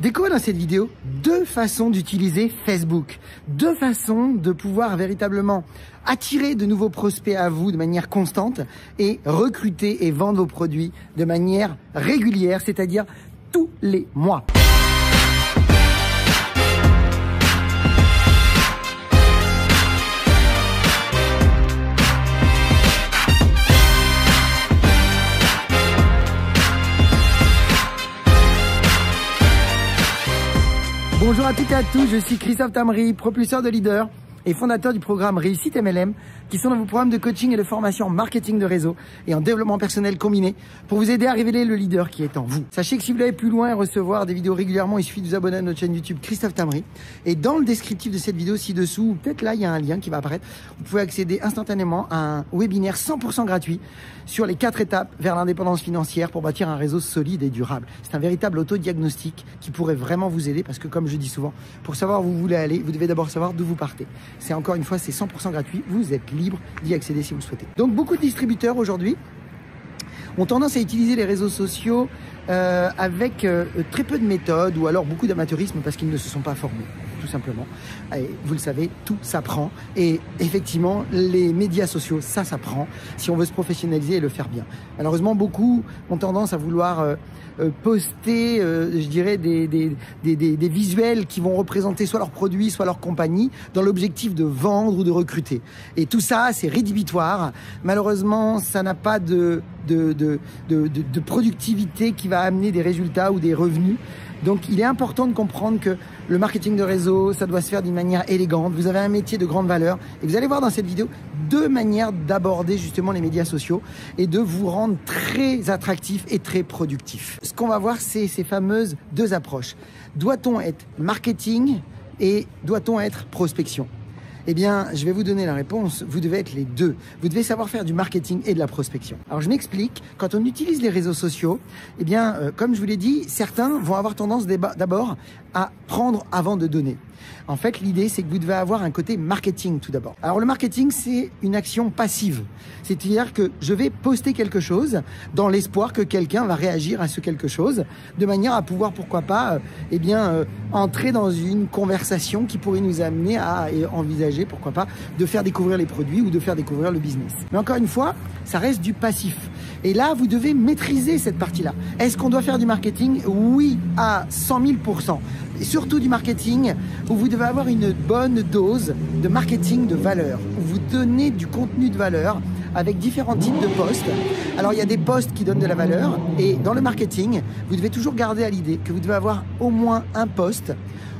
Découvre dans cette vidéo 2 façons d'utiliser Facebook, 2 façons de pouvoir véritablement attirer de nouveaux prospects à vous de manière constante et recruter et vendre vos produits de manière régulière, c'est-à-dire tous les mois. Bonjour à toutes et à tous, je suis Christophe Tamri, propulseur de leader et fondateur du programme Réussite MLM, qui sont dans vos programmes de coaching et de formation en marketing de réseau et en développement personnel combiné pour vous aider à révéler le leader qui est en vous. Sachez que si vous voulez aller plus loin et recevoir des vidéos régulièrement, il suffit de vous abonner à notre chaîne YouTube Christophe Tamri. Et dans le descriptif de cette vidéo ci-dessous, ou peut-être là, il y a un lien qui va apparaître, vous pouvez accéder instantanément à un webinaire 100% gratuit sur les 4 étapes vers l'indépendance financière pour bâtir un réseau solide et durable. C'est un véritable autodiagnostic qui pourrait vraiment vous aider parce que, comme je dis souvent, pour savoir où vous voulez aller, vous devez d'abord savoir d'où vous partez. C'est encore une fois, c'est 100% gratuit. Vous êtes libre d'y accéder si vous le souhaitez. Donc, beaucoup de distributeurs aujourd'hui ont tendance à utiliser les réseaux sociaux avec très peu de méthodes ou alors beaucoup d'amateurisme parce qu'ils ne se sont pas formés, tout simplement. Et vous le savez, tout s'apprend. Et effectivement, les médias sociaux, ça s'apprend si on veut se professionnaliser et le faire bien. Malheureusement, beaucoup ont tendance à vouloir poster, je dirais, des visuels qui vont représenter soit leurs produits, soit leur compagnie, dans l'objectif de vendre ou de recruter. Et tout ça, c'est rédhibitoire. Malheureusement, ça n'a pas de productivité qui va amener des résultats ou des revenus. Donc, il est important de comprendre que le marketing de réseau, ça doit se faire d'une manière élégante. Vous avez un métier de grande valeur et vous allez voir dans cette vidéo 2 manières d'aborder justement les médias sociaux et de vous rendre très attractif et très productif. Ce qu'on va voir, c'est ces fameuses 2 approches. Doit-on être marketing et doit-on être prospection ? Eh bien, je vais vous donner la réponse. Vous devez être les 2. Vous devez savoir faire du marketing et de la prospection. Alors, je m'explique. Quand on utilise les réseaux sociaux, eh bien, comme je vous l'ai dit, certains vont avoir tendance d'abord à prendre avant de donner. En fait, l'idée, c'est que vous devez avoir un côté marketing tout d'abord. Alors, le marketing, c'est une action passive. C'est-à-dire que je vais poster quelque chose dans l'espoir que quelqu'un va réagir à ce quelque chose de manière à pouvoir, pourquoi pas, entrer dans une conversation qui pourrait nous amener à envisager, pourquoi pas, de faire découvrir les produits ou de faire découvrir le business. Mais encore une fois, ça reste du passif. Et là, vous devez maîtriser cette partie-là. Est-ce qu'on doit faire du marketing? Oui, à 100 000%. Et surtout du marketing où vous devez avoir une bonne dose de marketing de valeur, où vous donnez du contenu de valeur avec différents types de posts. Alors, il y a des posts qui donnent de la valeur et dans le marketing, vous devez toujours garder à l'idée que vous devez avoir au moins un post,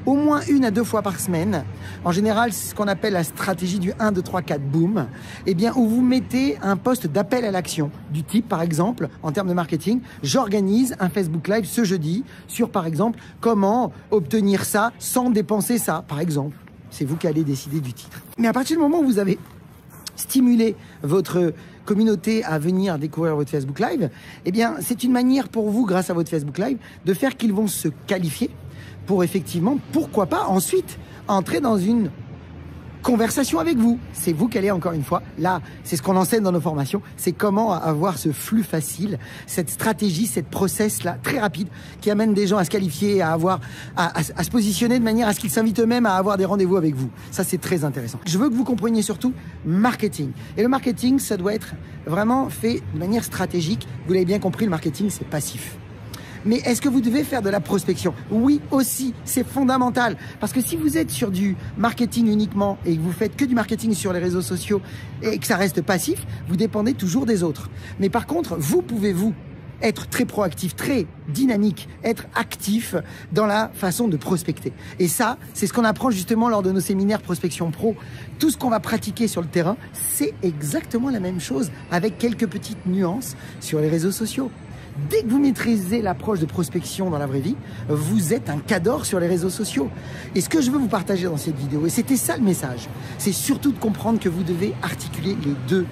au moins 1 à 2 fois par semaine. En général, c'est ce qu'on appelle la stratégie du 1, 2, 3, 4, boom. Eh bien, où vous mettez un post d'appel à l'action du type, par exemple, en termes de marketing, j'organise un Facebook Live ce jeudi sur, par exemple, comment obtenir ça sans dépenser ça, par exemple. C'est vous qui allez décider du titre. Mais à partir du moment où vous avez stimulé votre communauté à venir découvrir votre Facebook Live, eh bien, c'est une manière pour vous, grâce à votre Facebook Live, de faire qu'ils vont se qualifier pour effectivement, pourquoi pas, ensuite, entrer dans une conversation avec vous. C'est vous qui allez, encore une fois, là, c'est ce qu'on enseigne dans nos formations, c'est comment avoir ce flux facile, cette stratégie, cette process-là, très rapide, qui amène des gens à se qualifier, à se positionner de manière à ce qu'ils s'invitent eux-mêmes à avoir des rendez-vous avec vous. Ça, c'est très intéressant. Je veux que vous compreniez surtout marketing. Et le marketing, ça doit être vraiment fait de manière stratégique. Vous l'avez bien compris, le marketing, c'est passif. Mais est-ce que vous devez faire de la prospection? Oui, aussi, c'est fondamental. Parce que si vous êtes sur du marketing uniquement et que vous faites que du marketing sur les réseaux sociaux et que ça reste passif, vous dépendez toujours des autres. Mais par contre, vous pouvez être très proactif, très dynamique, être actif dans la façon de prospecter. Et ça, c'est ce qu'on apprend justement lors de nos séminaires Prospection Pro. Tout ce qu'on va pratiquer sur le terrain, c'est exactement la même chose avec quelques petites nuances sur les réseaux sociaux. Dès que vous maîtrisez l'approche de prospection dans la vraie vie, vous êtes un cador sur les réseaux sociaux. Et ce que je veux vous partager dans cette vidéo, et c'était ça le message, c'est surtout de comprendre que vous devez articuler les 2.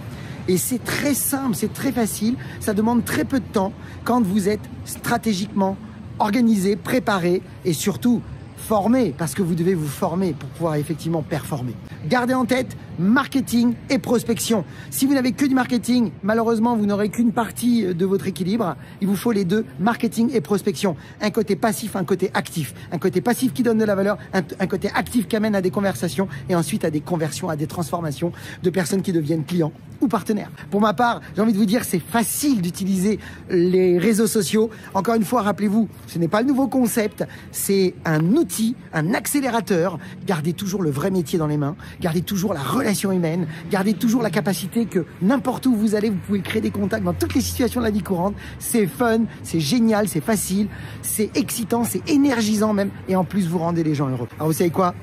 Et c'est très simple, c'est très facile, ça demande très peu de temps quand vous êtes stratégiquement organisé, préparé et surtout formé, parce que vous devez vous former pour pouvoir effectivement performer. Gardez en tête marketing et prospection. Si vous n'avez que du marketing, malheureusement, vous n'aurez qu'une partie de votre équilibre. Il vous faut les deux, marketing et prospection. Un côté passif, un côté actif. Un côté passif qui donne de la valeur, un côté actif qui amène à des conversations et ensuite à des conversions, à des transformations de personnes qui deviennent clients ou partenaires. Pour ma part, j'ai envie de vous dire, c'est facile d'utiliser les réseaux sociaux. Encore une fois, rappelez-vous, ce n'est pas le nouveau concept, c'est un outil, un accélérateur. Gardez toujours le vrai métier dans les mains, gardez toujours la relation humaine, gardez toujours la capacité que n'importe où vous allez, vous pouvez créer des contacts dans toutes les situations de la vie courante. C'est fun, c'est génial, c'est facile, c'est excitant, c'est énergisant même, et en plus vous rendez les gens heureux. Alors vous savez quoi?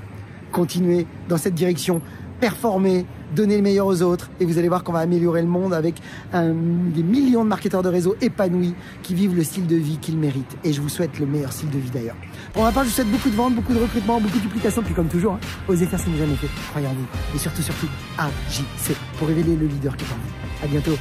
Continuez dans cette direction, performez, donnez le meilleur aux autres et vous allez voir qu'on va améliorer le monde avec des millions de marketeurs de réseau épanouis qui vivent le style de vie qu'ils méritent. Et je vous souhaite le meilleur style de vie d'ailleurs. Pour ma part, je vous souhaite beaucoup de ventes, beaucoup de recrutement, beaucoup de duplication. Puis comme toujours, osez faire ce que vous jamais fait. Croyez en vous. Et surtout, agissez pour révéler le leader qui est en vous. À bientôt.